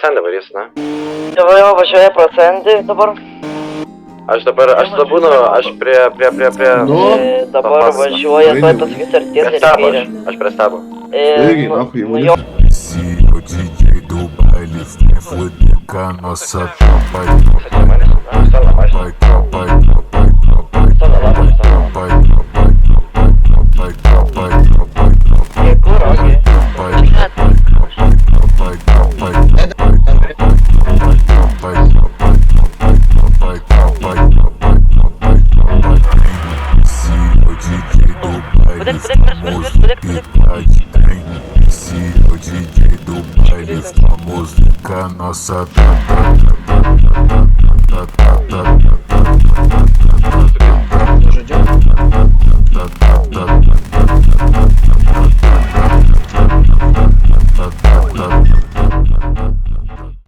Ten dabar jis, ne? Jo, važiuoja procentai dabar. Aš būnu, aš prie... Nu, Dabar važiuoja, tuoj pasakys ar Prie tiesiai į stabo, kairę. aš prie stabo. Irgi, nahui, Nu jo, įmonės. O DJ do baile, fode com a nossa tropa. Stala mašina. kur, okei. DJ do baile, famoso com a nossa